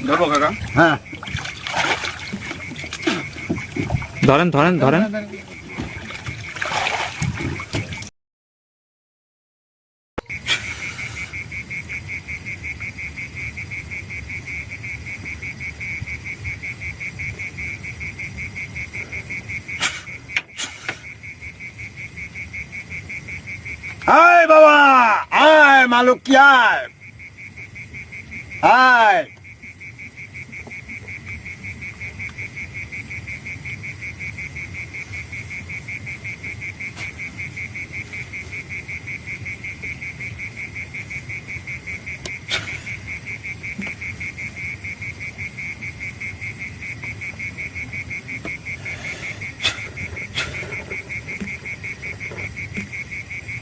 ধরবো কাকা? হ্যাঁ ধরেন ধরেন ধরেন। আয় বাবা, আয় মালুক কি আয়, আয়।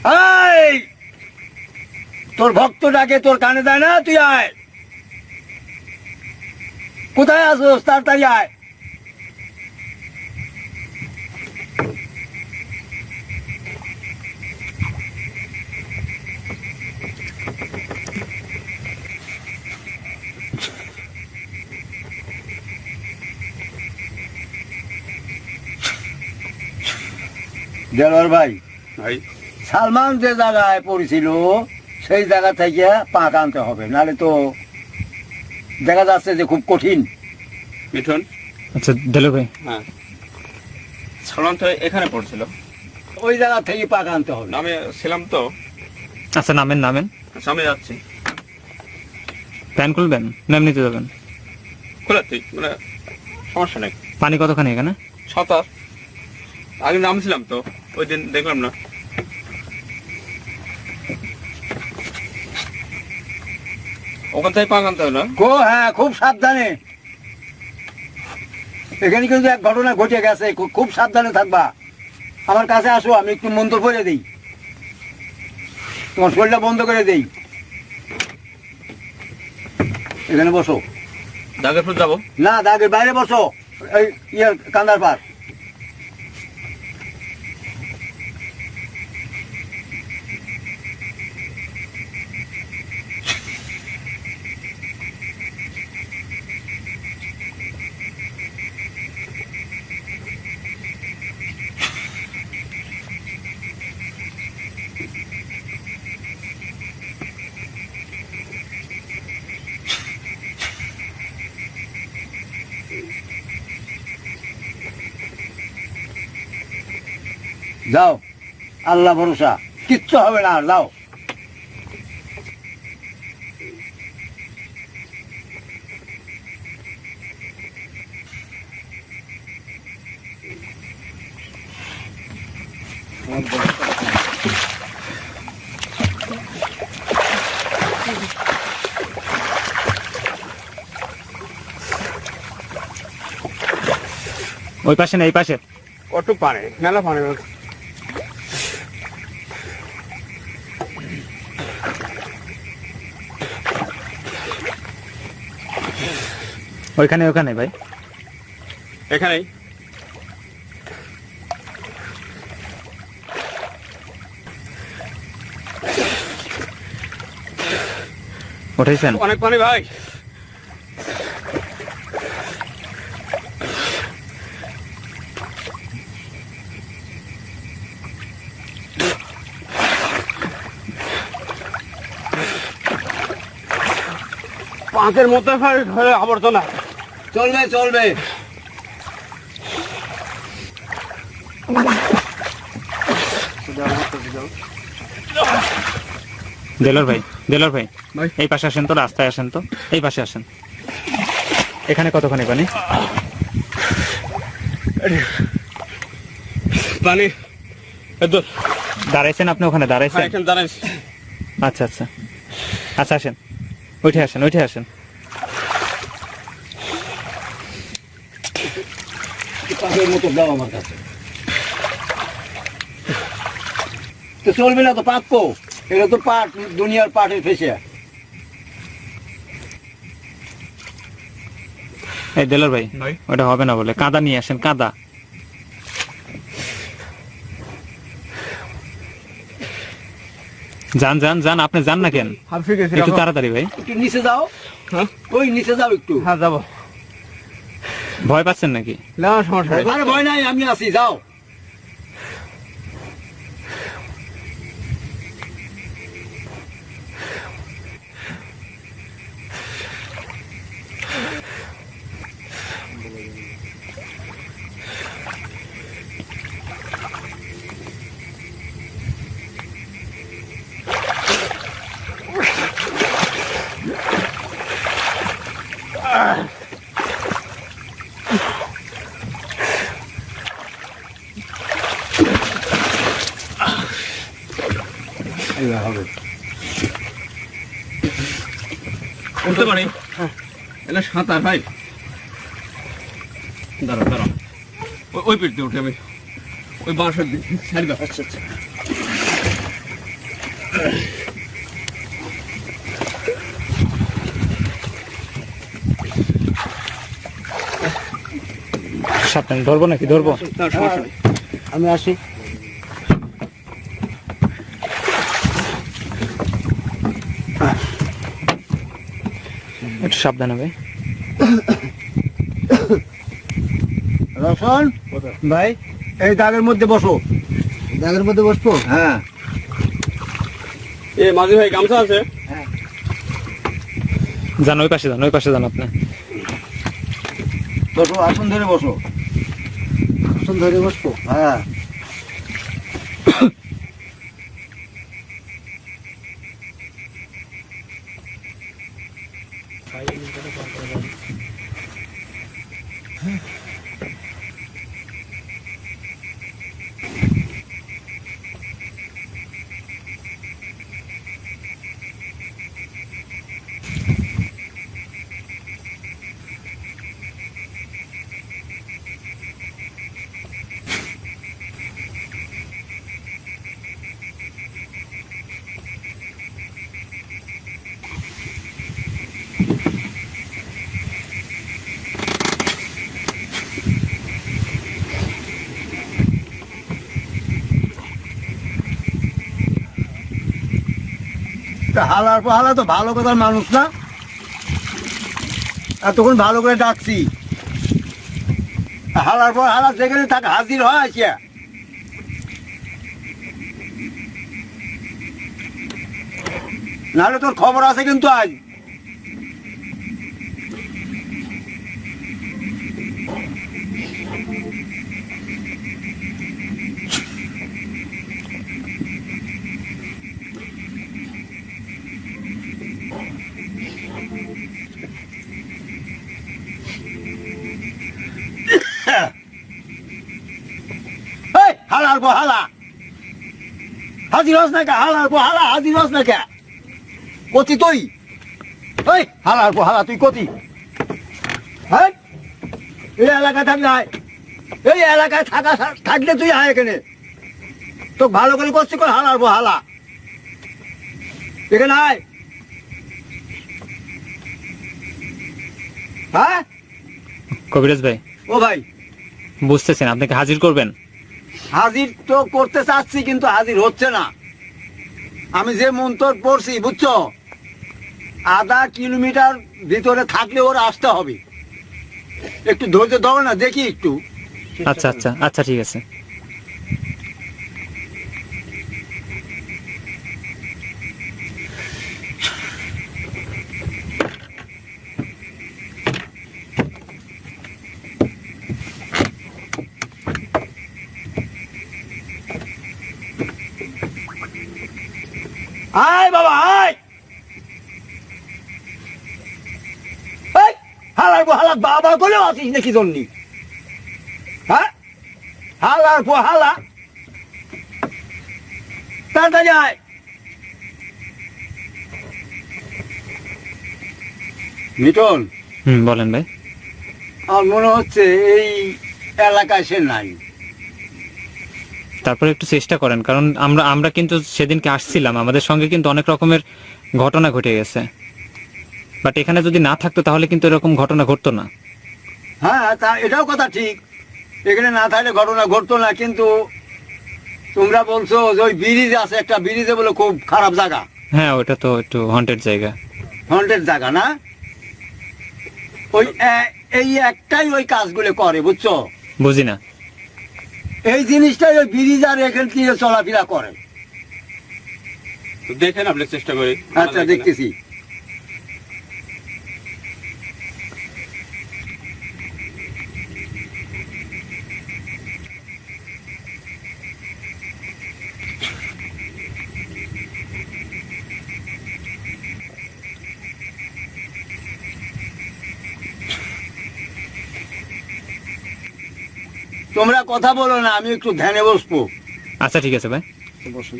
আয়, তোর ভক্ত ডাকে তোর কানে দেয় না, তুই আয়। কোথায় আসোস, তাড়াতাড়ি আয়। দেলোয়ার ভাই, ভাই সালমান যে জায়গায় পড়েছিল সেই জায়গা থেকে পাক আনতে হবে, নাহলে তো দেখা যাচ্ছে যে খুব কঠিন। মিঠুন। আচ্ছা দেলো ভাই, হ্যাঁ, সালমান তো এখানে পড়ছিল, ওই জায়গা থেকে পাক আনতে হবে। আমি ছিলাম তো। আচ্ছা নামেন নামেন। সামনে যাচ্ছি। প্যান খুলবেন না এমনিতে যাবেন? খোলাচ্ছি, মানে সমস্যা নেই। পানি কতখানি এখানে? সাঁতার আগে নামছিলাম তো, ওই দিন দেখলাম না। ওখান থেকে পাক আনতে হবে না? হ্যাঁ, খুব সাবধানে। এখানে কিন্তু এক ঘটনা ঘটে গেছে, খুব সাবধানে থাকবা। আমার কাছে আসো, আমি একটু মন্ত্র পড়ে দিই, তোমার শরীরটা বন্ধ করে দেই। এখানে বসো। দাগের পর যাবো না, দাগের বাইরে বসো, এই কান্দার পার। যাও, আল্লাহ ভরসা, কিচ্ছু হবে না, আর যাও। ওই পাশে না এই পাশে? কত পানি, মেলা পানি। ওইখানে ওখানে ভাই, এখানেই। উঠেছেন? অনেক পানি ভাই। পাঁকের মতো আবর্জনা। চলবে চলবে। দেলোর ভাই, দেলোর ভাই, ভাই। এই পাশে আসেন তো, রাস্তায় আসেন তো, এই পাশে আসেন। এখানে কতখানি পানি? পানি দাঁড়াইছেন আপনি ওখানে? দাঁড়াইছেন? এখানে দাঁড়াইছি। আচ্ছা আচ্ছা আচ্ছা, আসেন, উঠে আসেন, উঠে আসেন। পাকের মতো দাও আমার কাছে। তো চলবে না তো, পাকো, এটা তো পাট, দুনিয়ার পাটের ফেসে। এই দেলোর ভাই, ওটা হবে না বলে কাদা নিয়ে আসেন, কাদা। যান যান যান, আপনি যান না কেন? হাফি গেছি একটু তাড়াতাড়ি ভাই। একটু নিচে যাও, হ্যাঁ ওই নিচে যাও একটু। হ্যাঁ যাবো। ভয় পাচ্ছেন নাকি? না সমস্যা নেই। আরে ভয় নাই, আমি আছি, যাও। উঠতে পারি? এটা সাঁতার ভাই। দাঁড়াও দাঁড়াও, ওই পিঠ দিয়ে উঠে আমি ওই বাঁশের দিকে ছাড়ি দাও। আচ্ছা আচ্ছা। সাবধানে, ধরবো নাকি? ধরবো। না সমস্যা নেই। আমি আসি। একটু সাবধানে ভাই। রসন ভাই, এই দাগের মধ্যে বসো। দাগের মধ্যে বসবো? হ্যাঁ। এ মাঝি ভাই গামছা আছে? যান ওই পাশে যান, ওই পাশে যান আপনি। বসো, আসন ধরে বসো। আসন ধরে বসবো? হ্যাঁ। হালার পর হালা তো ভালো কথার মানুষ না, এতক্ষণ ভালো করে ডাকছি। হালার পর হালা যেখানে তাকে হাজির হয় আসিয়া। নাহলে তোর খবর আছে কিন্তু আজ। হালার পর হালা হাজির হস না কে? হালার পর হালা হাজির হস না কে? কতি তুই? এই হালার পর হালা তুই কতি? হ্যাঁ, এই এলাকায় থাকলে আয়, এই এলাকায় থাকলে তুই আয় এখানে। তো ভালো করে করছি কর, হালার পর হালা এখানে আয়। হ্যাঁ কবিরাজ ভাই, ও ভাই, বুঝতেছেন আপনাকে হাজির করবেন। হাজির তো করতে চাচ্ছি কিন্তু হাজির হচ্ছে না। আমি যে মন্তর পড়ছি বুঝছো, আধা কিলোমিটার ভিতরে থাকলে ওর আসতে হবে। একটু ধৈর্য ধরো না, দেখি একটু। আচ্ছা আচ্ছা আচ্ছা, ঠিক আছে। আয় বাবা আয়। এই, হালার পো হালা বাবা বলেও আসিস নাকি জন্যি? হ্যাঁ, হালার পো হালা তাড়াতাড়ি আয়। মিটন, বলেন ভাই। আমার মনে হচ্ছে এই এলাকায় সে নাই। তারপরে একটু চেষ্টা করেন, কারণ আমরা কিন্তু সেদিনকে আসছিলাম, আমাদের সঙ্গে কিন্তু অনেক রকমের ঘটনা ঘটে গেছে। বাট এখানে যদি না থাকতো তাহলে কিন্তু এরকম ঘটনা ঘটতো না। হ্যাঁ, তা এটাও কথা ঠিক, এখানে না থাকলে ঘটনা ঘটতো না। কিন্তু তোমরা বলছো যে ওই ব্রিজ আছে একটা, ব্রিজে বলে খুব খারাপ জায়গা, হ্যাঁ ওটা তো একটু হন্টেড জায়গা। হন্টেড জায়গা না? ওই এই একটাই ওই কাজগুলো করে, বুঝছো? বুঝি না। এই জিনিসটাই ওই ব্রিজ আর এখান থেকে চলাফেরা করে। তো দেখেন আপনি চেষ্টা করে। আচ্ছা দেখতেছি। তোমরা কথা বলো না, আমি একটু ধ্যানে বসবো। আচ্ছা ঠিক আছে ভাই। বসুন।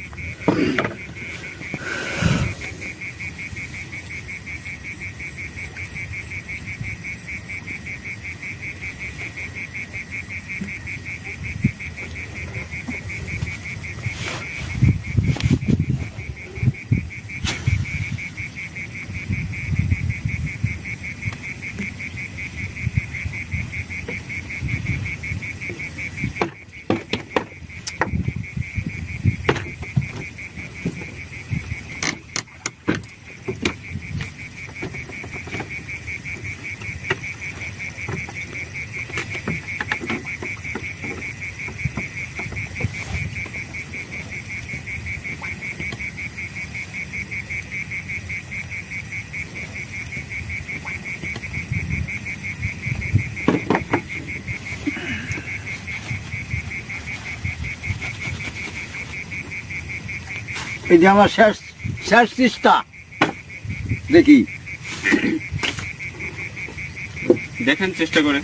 এই যে আমার শেষ শেষ চেষ্টা, দেখি। দেখেন চেষ্টা করে।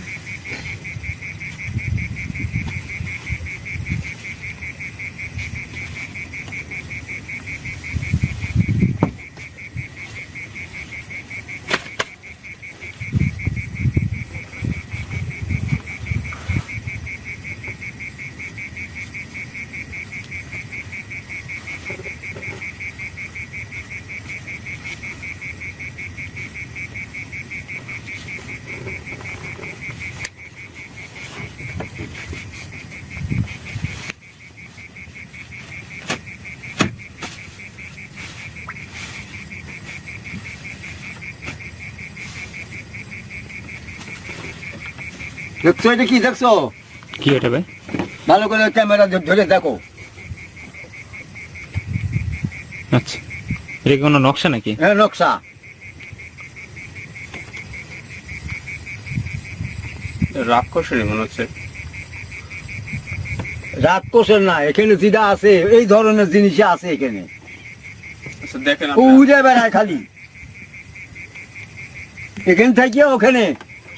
দেখছো এটা কি দেখছো? কি এটা ভাই? ভালো করে ক্যামেরা ধরে দেখো। আচ্ছা, এটা কি কোনো নকশা নাকি? হ্যাঁ নকশা। রাক্ষসেরই মনে হচ্ছে। রাক্ষসের না, এখানে যেটা আছে এই ধরনের জিনিস আছে এখানে। আচ্ছা দেখেন ও আপনি। উড়ে বেড়ায় খালি, এখান থেকে ওখানে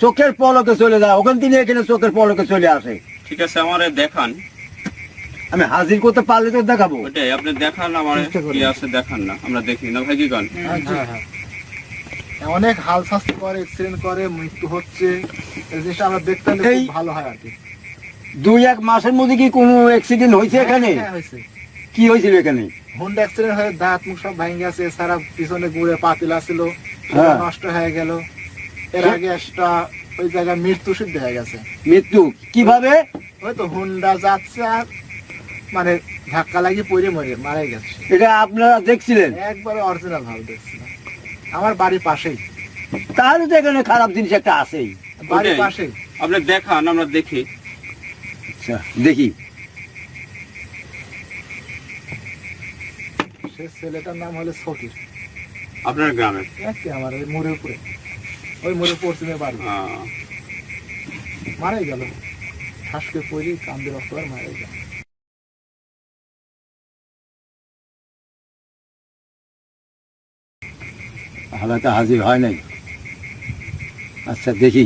চোখের পলকে চলে যায়, ওখান থেকে এখানে চোখের পলকে চলে আসে। ঠিক আছে আমারে দেখান। আমি হাজির করতে পারলে তো দেখাবো। ওটাই আপনি দেখান আমারে কি আছে দেখান না, আমরা দেখি না ভাই কি গান। অনেক হাল শাস্তি করে, এক্সিডেন্ট করে, মৃত্যু হচ্ছে, এই জিনিসটা আমরা দেখতে হলে এই- খুব ভালো হয় আর কি। 2-1 মাসের মধ্যে কি কোনো অ্যাক্সিডেন্ট হয়েছে এখানে? হ্যাঁ, হয়েছে। কি হয়েছিল এখানে? হুন্ডা অ্যাক্সিডেন্ট হয়ে দাঁত মুখ সব ভেঙে গেছে, এছাড়া পিছনে ঘুরে পাতিলা ছিল, সেটা হ্যাঁ। নষ্ট হয়ে গেল। এর আগে একটা ওই জায়গায় মৃত্যু সিদ্ধ হয়ে গেছে। মৃত্যু কিভাবে? ওই তো হুন্ডা যাচ্ছে আর মানে ধাক্কা লাগিয়ে পড়ে মারা গেছে। এটা আপনারা দেখছিলেন? একবারে অরিজিনাল ভাবে দেখছিলাম, আমার বাড়ির পাশেই। তাহলে তো এখানে খারাপ জিনিস একটা আছেই। বাড়ির ওটাই। পাশেই। আপনি দেখান আমরা দেখি। আচ্ছা দেখি। সে ছেলেটার নাম হলো সকির, আপনার গ্রামে। একই আমার ওই মোড়ের উপরে, ওই মোড়ের পশ্চিমে বাড়ি। মারাই গেল, ঠাসকে পড়ি কান্দে রক্ত আর মারাই গেল। হালাতে হাজির হয় নাই। আচ্ছা দেখি।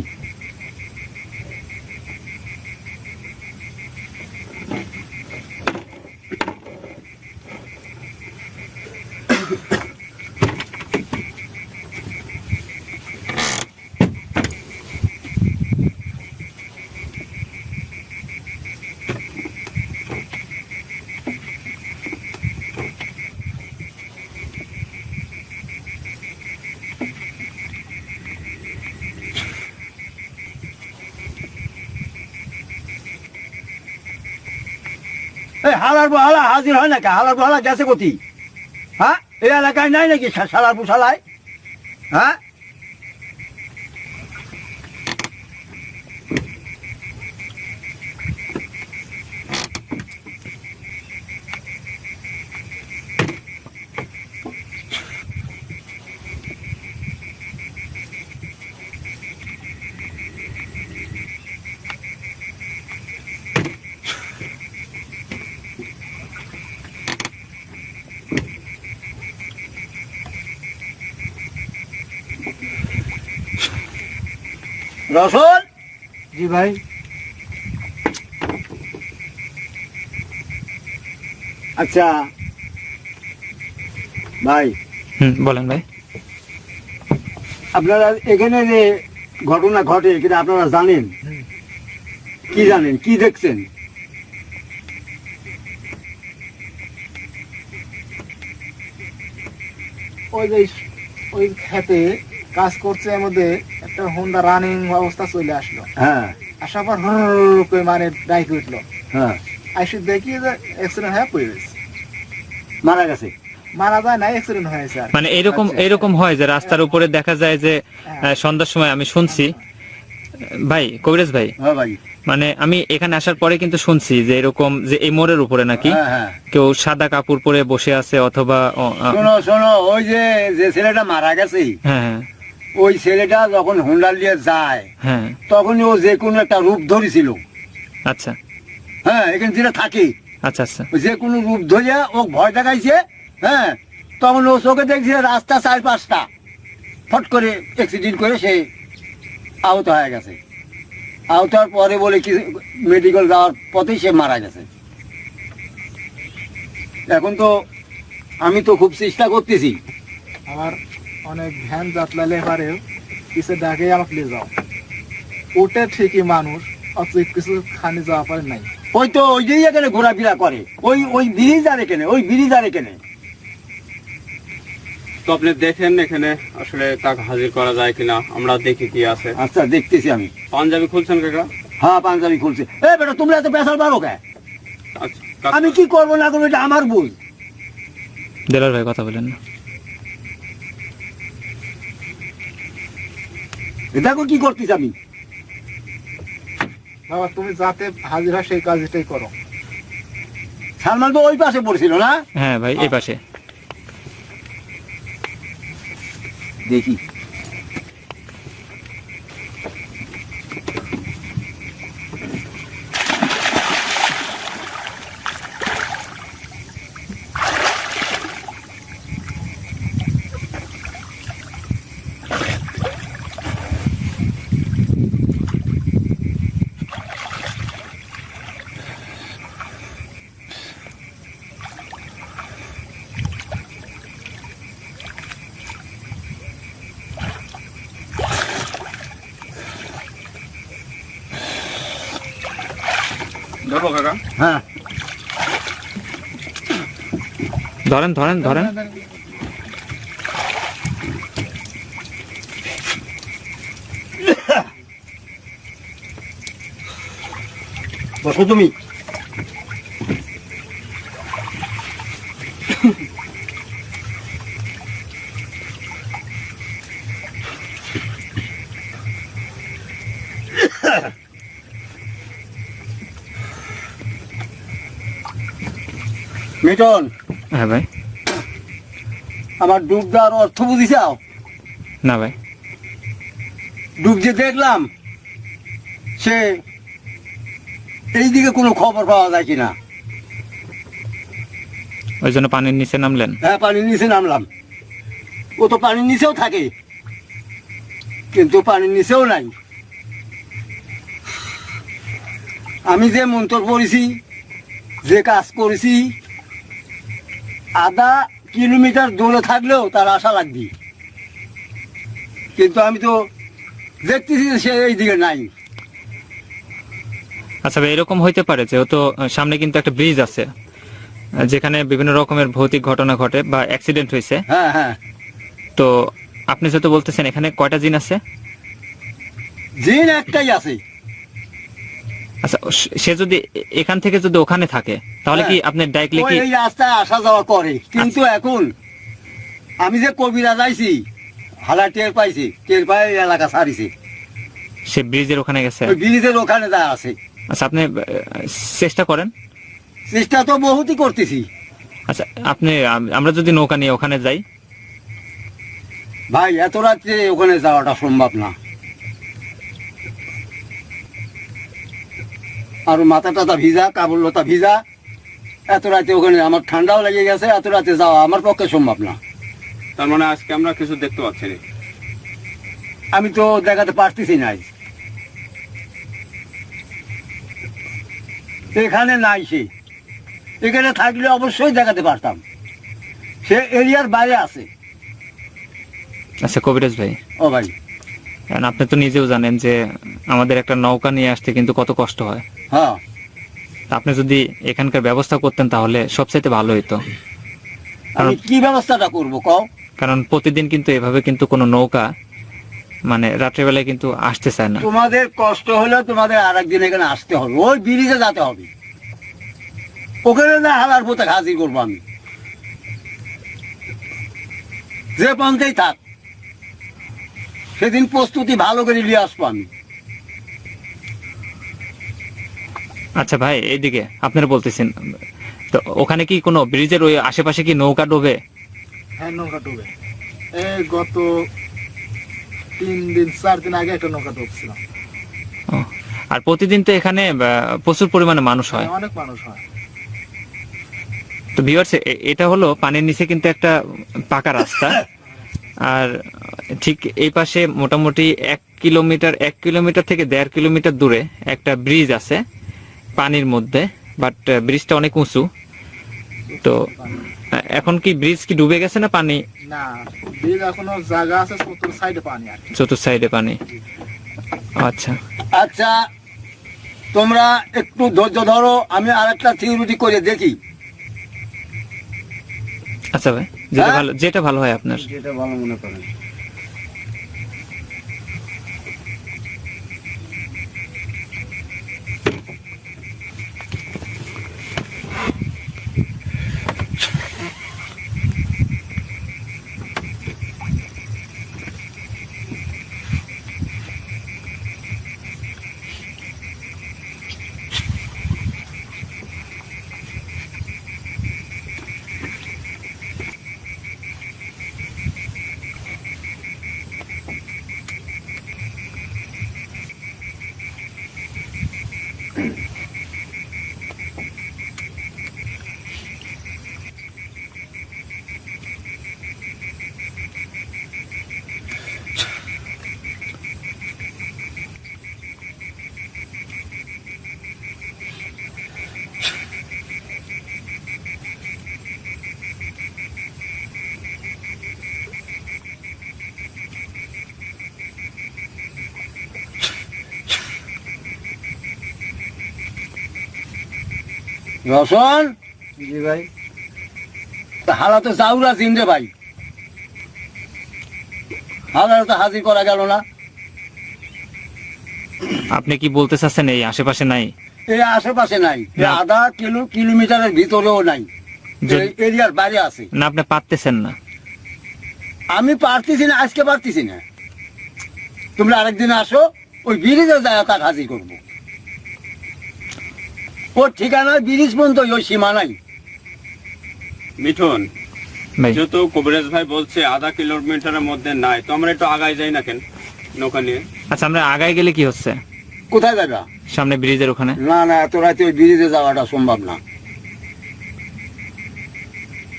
এই হালার বহালা হাজির হয় নাকি? হালার বহালা গেছে কোথায়? হ্যাঁ, এই এলাকায় নাই নাকি শালার বুশালায়? হ্যাঁ, রসুন, জি ভাই। আচ্ছা ভাই, বলেন ভাই। আপনারা এখানে যে ঘটনা ঘটে কিন্তু আপনারা জানেন কি? জানেন কি? দেখছেন? ওই যে ওই খেতে কাজ করছে এর মধ্যে একটা হোন্ডা রানিং অবস্থা চলে আসলো। হ্যাঁ আসার পর হুর করে মানে ডাইকে উঠলো। হ্যাঁ, আইসি দেখি যে অ্যাক্সিডেন্ট হয়ে পড়ে গেছে। মারা গেছে। মারা যায় না, অ্যাক্সিডেন্ট হয়েছে আর কি। মানে এরকম হয় যে রাস্তার উপরে দেখা যায় যে সন্ধ্যার সময় আমি শুনছি ভাই, কবিরাজ ভাই, হ্যাঁ ভাই, মানে আমি এখানে আসার পরে কিন্তু শুনছি যে এরকম যে এই মোড়ের উপরে নাকি হ্যাঁ হ্যাঁ। কেউ সাদা কাপড় পরে বসে আছে অথবা শোনো শোনো, ওই যে যে ছেলেটা মারা গেছে, হ্যাঁ হ্যাঁ ওই ছেলেটা যখন হুন্ডা নিয়ে যায় হ্যাঁ, তখন ও যে কোনো একটা রূপ ধরেছিল। আচ্ছা হ্যাঁ, এখানে যেটা থাকে আচ্ছা আচ্ছা, ওই যে কোনো রূপ ধরিয়া ও ভয় দেখাইছে। হ্যাঁ, তখন ও চোখে দেখছে রাস্তা 4-5টা, ফট করে অ্যাক্সিডেন্ট করে সে আহত হয়ে গেছে। আহত হওয়ার পরে বলে কি মেডিকেল যাওয়ার পথেই সে মারা গেছে। এখন তো আমি তো খুব চেষ্টা করতেছি। আমার অনেক ভ্যান যাতলালে পারেও কিছু ডাকে আমাকে নিয়ে যাও। ওটা ঠিকই মানুষ, অত কিছু খানি যাওয়া পারে নাই। ওই তো ওই যে এখানে ঘোরাফেরা করে, ওই ব্রিজ আর এখানে, ওই ব্রিজ আর এখানে। তো আপনি দেখেন এখানে আসলে কাকা হাজির করা যায় কিনা, আমরা দেখি কি আছে। আচ্ছা, দেখতেছি আমি। পাঞ্জাবি খুলছেন কাকা? হ্যাঁ, পাঞ্জাবি খুলছে। এ বেটা, তোমরা এত পেশাল পারো কে? আচ্ছা কাকা, আমি কি করবো না করবো এটা আমার ভুল। দেলার ভাই কথা বলেন না। দেখো কি করতেছি আমি। বাবা তুমি যাতে হাজির হয় সেই কাজটাই করো। সালমান তো ওই পাশে পড়ছিল না? হ্যাঁ ভাই, এই পাশে। দেখি। ধরবো কাকা? হ্যাঁ, ধরেন ধরেন ধরেন। বসো তুমি। মিটন, হ্যাঁ ভাই। আমার ডুব দেওয়ার অর্থ বুঝিছাও? না ভাই। ডুব যে দেখলাম সে এইদিকে কোনো খবর পাওয়া যায় কিনা। ওই জন্য পানির নিচে নামলেন? হ্যাঁ, পানির নিচে নামলাম। ও তো পানির নিচেও থাকে, কিন্তু পানির নিচেও নাই। আমি যে মন্তর পড়েছি, যে কাজ করেছি, আধা কিলোমিটার দূরে থাকলেও তার আশা লাগবে, কিন্তু আমি তো দেখতেছি যে সে এইদিকে নাই। আচ্ছা ভাই, এরকম হইতে পারে যে ও তো সামনে কিন্তু একটা ব্রিজ আছে যেখানে বিভিন্ন রকমের ভৌতিক ঘটনা ঘটে বা অ্যাক্সিডেন্ট হয়েছে। হ্যাঁ হ্যাঁ, তো আপনি যেহেতু বলতেছেন এখানে কয়টা জিন আছে? জিন একটাই আছে, আচ্ছা সে যদি এখান থেকে যদি ওখানে থাকে তাহলে কি আপনি ডাইরেক্টলি ওই কি এই রাস্তায় আসা যাওয়া করে, কিন্তু এখন আমি যে কবিরা যাইছি হালা টের পাইছি, টের পাই এলাকা ছাড়িছে, সে ব্রিজের ওখানে গেছে? ওই ব্রিজের ওখানে যা আছে। আচ্ছা আপনি চেষ্টা করেন। চেষ্টা তো বহুতই করতেছি। আচ্ছা আপনি আমরা যদি নৌকা নিয়ে ওখানে যাই? ভাই এত রাত্রে ওখানে যাওয়াটা সম্ভব না, আর মাথা টাথা ভিজা, কাপড় লতা ভিজা, এত রাতে ওখানে আমার ঠান্ডাও লেগে গেছে, এত রাতে যাওয়া আমার পক্ষে সম্ভব না। তার মানে আজকে আমরা কিছু দেখতে পাচ্ছি না। আমি তো দেখাতে পারতেছি না, এখানে নাই সে, এখানে থাকলে অবশ্যই দেখাতে পারতাম, সে এরিয়ার বাইরে আছে। আচ্ছা কবিরাজ ভাই, ও ভাই, কারণ আপনি তো নিজেও জানেন যে আমাদের একটা নৌকা নিয়ে আসতে কিন্তু কত কষ্ট হয়। হ্যাঁ তা আপনি যদি এখানকার ব্যবস্থা করতেন তাহলে সবচাইতে ভালো হতো। আমি কি ব্যবস্থাটা করবো কও? কারণ প্রতিদিন কিন্তু এভাবে কিন্তু কোনো নৌকা মানে রাত্রেবেলায় কিন্তু আসতে চায় না। তোমাদের কষ্ট হলে তোমাদের আর একদিন এখানে আসতে হবে, ওই ব্রিজে যেতে হবে, ওখানে না হালার পথে হাজির করবো আমি, যে পন্থেই থাক সেদিন প্রস্তুতি ভালো করে নিয়ে আসবো আমি। আচ্ছা ভাই এইদিকে আপনারা বলতেছেন তো ওখানে কি কোনো ব্রিজের ওই আশেপাশে কি নৌকা ডোবে? হ্যাঁ নৌকা ডুবে, এই গত 3-4 দিন আগে একটা নৌকা ডুবছিল। ও, আর প্রতিদিন তো এখানে প্রচুর পরিমাণে মানুষ হয়। অনেক মানুষ হয়। তো ভিউয়ার্স এটা হলো পানির নিচে কিন্তু একটা পাকা রাস্তা, আর ঠিক এই পাশে মোটামুটি 1 কিলোমিটার থেকে 1.5 কিলোমিটার দূরে একটা ব্রিজ আছে পানির মধ্যে, বাট ব্রিজটা অনেক উঁচু। তো এখন কি ব্রিজ কি ডুবে গেছে না পানি? না, ব্রিজ এখনো জায়গা আছে, চতুর সাইডে পানি আর কি। চতুর্থ সাইডে পানি। আচ্ছা আচ্ছা তোমরা একটু ধৈর্য ধরো, আমি আরেকটা থিওরি করে দেখি। আচ্ছা ভাই, যেটা হ্যাঁ? ভালো, যেটা ভালো হয় আপনার। যেটা ভালো মনে করেন। রসন, জি ভাই। হালা তো চাউরা চিন রে ভাই, হালার তো হাজির করা গেল না। আপনি কি বলতে চাচ্ছেন এই আশেপাশে নাই? এই আশেপাশে নাই, এই না। আধা কিলোমিটারের ভিতরেও নাই, যদি- এরিয়ার বাইরে আছে। না আপনি পারতেছেন না? আমি পারতেছি না, আজকে পারতেছি না, তোমরা আরেকদিন আসো, ওই ব্রিজে যায় তার হাজির করবো। ওর ঠিকানায় ব্রিজ পর্যন্ত ওই সীমা নাই। মিঠুন, ভাই যেহেতু কবিরাজ ভাই বলছে আধা কিলোমিটারের মধ্যে নাই, তো আমরা একটু আগায় যাই না কেন নৌকা নিয়ে? আচ্ছা আমরা আগায় গেলে কি হচ্ছে? কোথায় যাবা? সামনে ব্রিজের ওখানে। না না, এত রাতে ওই ব্রিজে যাওয়াটা সম্ভব না।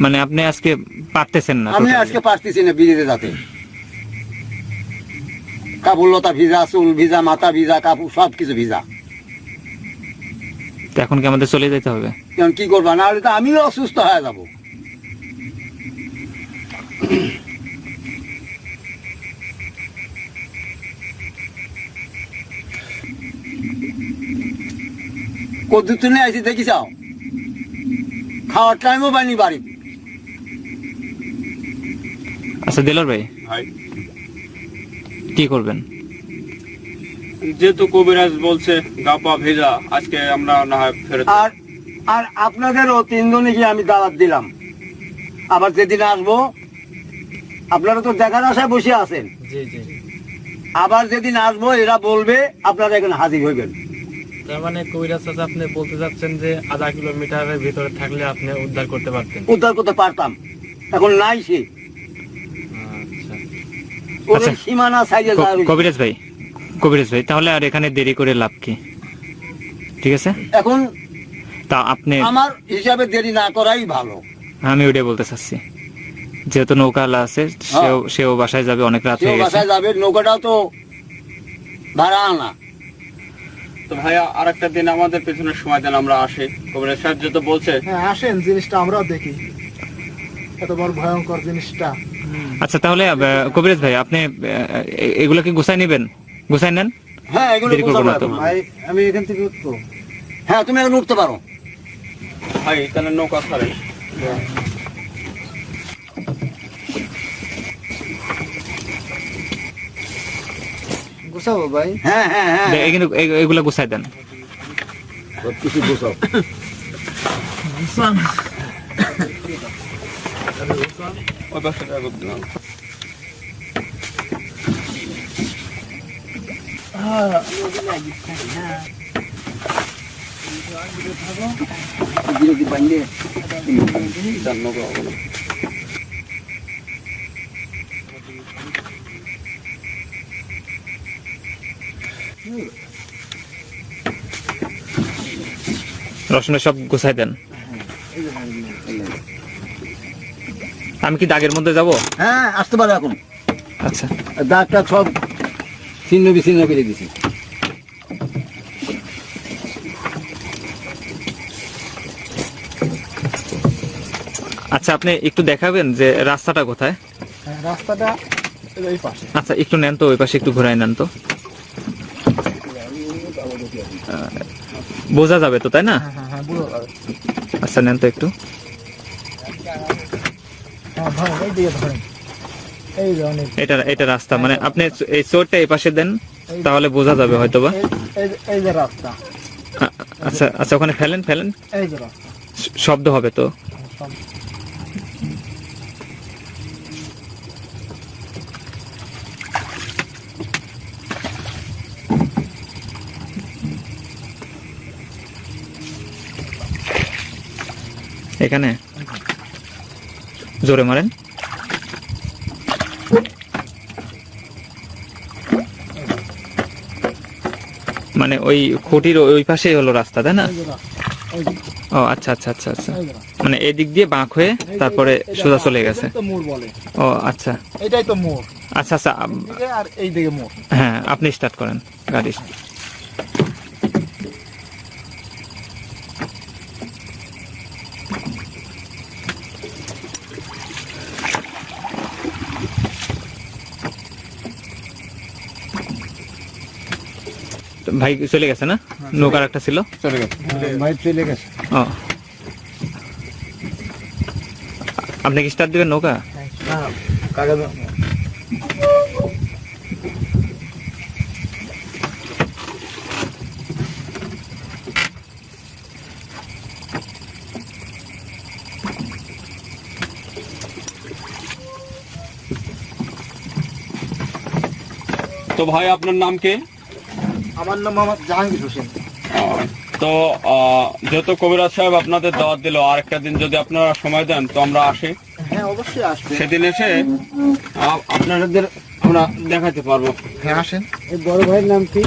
মানে আপনি আজকে পারতেছেন না? আমি totally? আজকে পারতেছি না ব্রিজে যাতে, কাপড় লতা ভিজা, চুল ভিজা, মাথা ভিজা, কাপড় সব কিছু ভিজা। তো এখন কি আমাদের চলে যেতে হবে? এখন কি করবা, না হলে তো আমিও অসুস্থ হয়ে যাব। কদ্দুর নিয়ে আসি দেখি চাও, খাওয়ার টাইমও পাইনি বাড়ি। আচ্ছা দিলর ভাই ভাই কি করবেন? যেহেতু কবিরাজ বলছে গা পা ভেজা, আজকে আমরা না হয় ফেরত। আর আর আপনাদেরও তিনজনকে আমি দাওয়াত দিলাম, আবার যেদিন আসবো আপনারা তো দেখার আশায় বসে আছেন, জি জি। আবার যেদিন আসবো এরা বলবে আপনারা এখানে হাজির হইবেন। তার মানে কবিরাজ চাচা আপনি বলতে চাচ্ছেন যে আধা কিলোমিটারের ভিতরে থাকলে আপনি উদ্ধার করতে পারতেন? উদ্ধার করতে পারতাম, এখন নাই সে, আচ্ছা। ওদের আচ্ছা। সীমানা সাইজে কবিরাজ ভাই তাহলে আর এখানে দেরি করে লাভ কি? ঠিক আছে, এখন তা আপনি, আমার হিসাবে দেরি না করাই ভালো। আমি ওইটাই বলতে চাচ্ছি, যেহেতু নৌকালা আছে, সেও বাসায় যাবে, অনেক রাত সেও হয়ে গেছে। বাসায় যাবে, নৌকাটাও তো ভাড়া আনা। তো ভাইয়া আর একটা দিন আমাদের পেছনে সময় দেন, আমরা আসি। কবিরাজ সাহেব যেহেতু বলছে, হ্যাঁ আসেন, জিনিসটা আমরাও দেখি, এত বড় ভয়ঙ্কর জিনিসটা। আচ্ছা তাহলে কবিরাজ ভাই আপনি এগুলো কি গুছাই নেবেন? গুছাই নেন, হ্যাঁ এগুলো দেরি করবো বুঝাবো না তো। এখন। ভাই আমি এখান থেকে উঠবো? হ্যাঁ তুমি এখন উঠতে পারো। ভাই তাহলে নৌকা ছাড়েন। গুছাবো ভাই? হ্যাঁ হ্যাঁ হ্যাঁ এগুলো গুছাই দেন। সব কিছু বুঝাও। ওই পাশে যাবো না। বিরতি বান্ধে যার নৌকা হবে না। রসুন সব গুছাই দেন। আমি কি দাগের মধ্যে যাব? হ্যাঁ আসতে পারো এখন। আচ্ছা, দাগটা সব ছিন্ন বিচ্ছিন্ন করে দিছি। আচ্ছা আপনি একটু দেখাবেন যে রাস্তাটা কোথায়? হ্যাঁ, রাস্তাটা এই পাশে। আচ্ছা একটু নেন তো, ওই পাশে একটু ঘুরাই নেন তো, বোঝা যাবে তো তাই না? হ্যাঁ হ্যাঁ হ্যাঁ, বুঝো। আচ্ছা নেন তো একটু। হ্যাঁ ধরেন, এই দিকে ধরেন, এই যে অনেক, এটা রাস্তা, মানে আপনি এই চোরটা এই পাশে দেন, তাহলে বোঝা যাবে হয়তো বা। এই যে রাস্তা, আচ্ছা আচ্ছা, ওখানে ফেলেন। এই যে রাস্তা। শব্দ হবে তো। সব এখানে জোরে মারেন। মানে ওই খুঁটির ওই পাশেই হলো রাস্তা তাই না? এই যে রাস্তা, এই যে, ও আচ্ছা আচ্ছা আচ্ছা আচ্ছা, এই যে রাস্তা। মানে এদিক দিয়ে বাঁক হয়ে তারপরে সোজা চলে গেছে। এটাই তো মোড় বলে, ও আচ্ছা এটাই তো মোড়, আচ্ছা আচ্ছা, এইদিকে আর এই দিকে মোড়। হ্যাঁ আপনি স্টার্ট করেন গাড়ি। ভাই চলে গেছে না? নৌকার একটা ছিল। চলে গেছে। ভাই চলে গেছে। ও আপনি কি স্টার্ট দিবেন নৌকা? হ্যাঁ কাগজ। তো ভাই আপনার নাম কি? আমার নাম মোহাম্মদ জাহাঙ্গীর হোসেন। তো যেহেতু কবিরাজ সাহেব আপনাদের দাওয়াত দিল, আর একটা দিন যদি আপনারা সময় দেন তো আমরা আসি। হ্যাঁ অবশ্যই আসবে। সেদিন এসে আপনাদের আমরা দেখাতে পারবো। হ্যাঁ আসেন। এই বড় ভাইয়ের নাম কি?